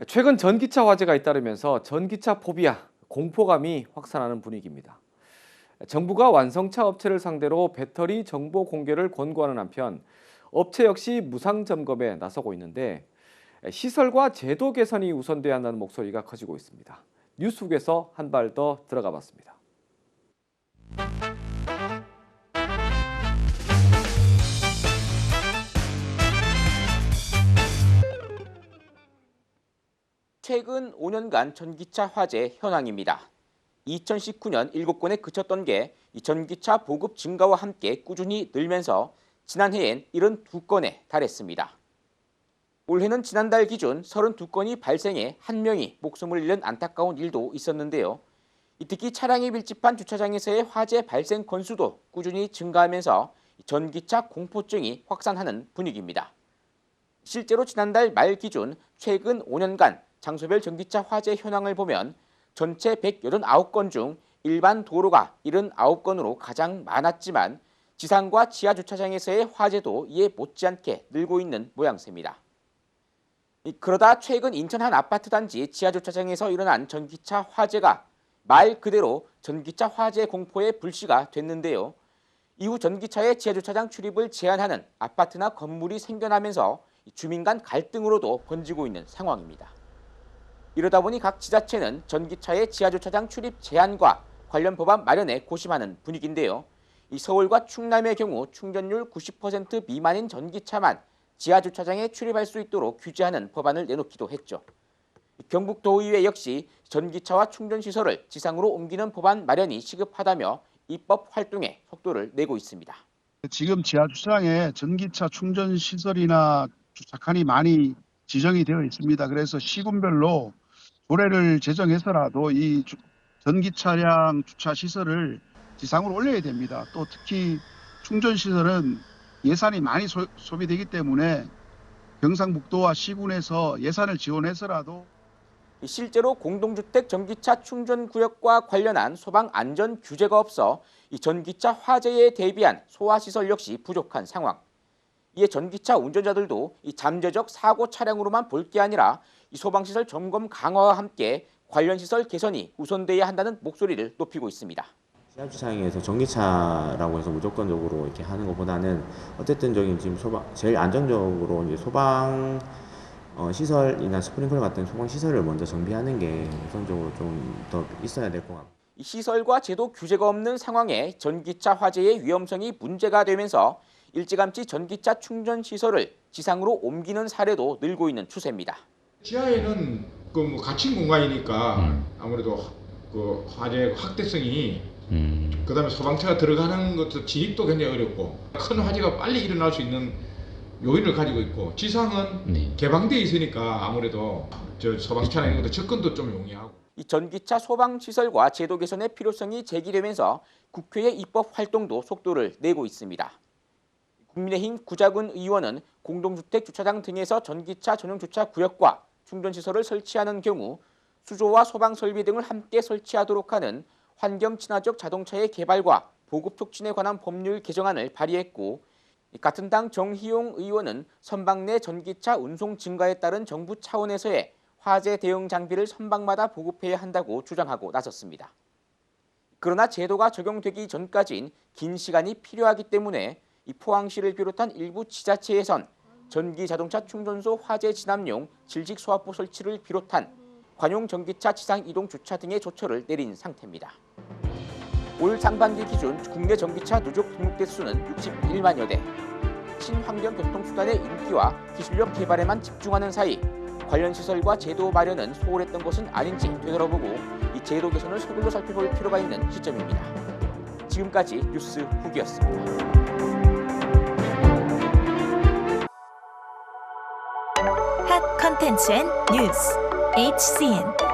최근 전기차 화재가 잇따르면서 전기차 포비아, 공포감이 확산하는 분위기입니다. 정부가 완성차 업체를 상대로 배터리 정보 공개를 권고하는 한편 업체 역시 무상 점검에 나서고 있는데 시설과 제도 개선이 우선돼야 한다는 목소리가 커지고 있습니다. 뉴스국에서 한 발 더 들어가 봤습니다. 최근 5년간 전기차 화재 현황입니다. 2019년 7건에 그쳤던 게 이 전기차 보급 증가와 함께 꾸준히 늘면서 지난해엔 72건에 달했습니다. 올해는 지난달 기준 32건이 발생해 1명이 목숨을 잃는 안타까운 일도 있었는데요. 특히 차량이 밀집한 주차장에서의 화재 발생 건수도 꾸준히 증가하면서 전기차 공포증이 확산하는 분위기입니다. 실제로 지난달 말 기준 최근 5년간 장소별 전기차 화재 현황을 보면 전체 189건 중 일반 도로가 79건으로 가장 많았지만 지상과 지하 주차장에서의 화재도 이에 못지않게 늘고 있는 모양새입니다. 그러다 최근 인천 한 아파트 단지 지하 주차장에서 일어난 전기차 화재가 말 그대로 전기차 화재 공포의 불씨가 됐는데요. 이후 전기차의 지하 주차장 출입을 제한하는 아파트나 건물이 생겨나면서 주민 간 갈등으로도 번지고 있는 상황입니다. 이러다 보니 각 지자체는 전기차의 지하주차장 출입 제한과 관련 법안 마련에 고심하는 분위기인데요. 이 서울과 충남의 경우 충전율 90% 미만인 전기차만 지하주차장에 출입할 수 있도록 규제하는 법안을 내놓기도 했죠. 경북도의회 역시 전기차와 충전시설을 지상으로 옮기는 법안 마련이 시급하다며 입법 활동에 속도를 내고 있습니다. 지금 지하주차장에 전기차 충전 시설이나 주차칸이 많이 지정이 되어 있습니다. 그래서 시군별로 조례를 제정해서라도 이 전기 차량 주차 시설을 지상으로 올려야 됩니다. 또 특히 충전 시설은 예산이 많이 소비되기 때문에 경상북도와 시군에서 예산을 지원해서라도 실제로 공동주택 전기차 충전 구역과 관련한 소방 안전 규제가 없어 이 전기차 화재에 대비한 소화 시설 역시 부족한 상황. 이에 전기차 운전자들도 이 잠재적 사고 차량으로만 볼 게 아니라 이 소방시설 점검 강화와 함께 관련 시설 개선이 우선돼야 한다는 목소리를 높이고 있습니다. 지하주차장에서 전기차라고 해서 무조건적으로 이렇게 하는 것보다는 어쨌든 지금 제일 안정적으로 이제 소방 시설이나 스프링클러 같은 소방 시설을 먼저 정비하는 게 우선적으로 좀 더 있어야 될 것 같고. 이 시설과 제도 규제가 없는 상황에 전기차 화재의 위험성이 문제가 되면서 일찌감치 전기차 충전 시설을 지상으로 옮기는 사례도 늘고 있는 추세입니다. 지하에는 그 갇힌 공간이니까 아무래도 그 화재 확대성이 그다음에 소방차가 들어가는 것도 진입도 굉장히 어렵고 큰 화재가 빨리 일어날 수 있는 요인을 가지고 있고 지상은 개방되어 있으니까 아무래도 소방차나 이런 것도 접근도 좀 용이하고. 이 전기차 소방 시설과 제도 개선의 필요성이 제기되면서 국회의 입법 활동도 속도를 내고 있습니다. 국민의힘 구자근 의원은 공동주택 주차장 등에서 전기차 전용 주차 구역과 충전시설을 설치하는 경우 수조와 소방 설비 등을 함께 설치하도록 하는 환경 친화적 자동차의 개발과 보급 촉진에 관한 법률 개정안을 발의했고, 같은 당 정희용 의원은 선박 내 전기차 운송 증가에 따른 정부 차원에서의 화재 대응 장비를 선박마다 보급해야 한다고 주장하고 나섰습니다. 그러나 제도가 적용되기 전까지는 긴 시간이 필요하기 때문에 이 포항시를 비롯한 일부 지자체에선 전기 자동차 충전소 화재 진압용 질직 소화포 설치를 비롯한 관용 전기차 지상 이동 주차 등의 조처를 내린 상태입니다. 올 상반기 기준 국내 전기차 누적 등록 대수는 61만여 대. 친환경 교통수단의 인기와 기술력 개발에만 집중하는 사이 관련 시설과 제도 마련은 소홀했던 것은 아닌지 되돌아보고 이 제도 개선을 서둘러 살펴볼 필요가 있는 시점입니다. 지금까지 뉴스 훅이었습니다. 핫 컨텐츠 앤 뉴스 HCN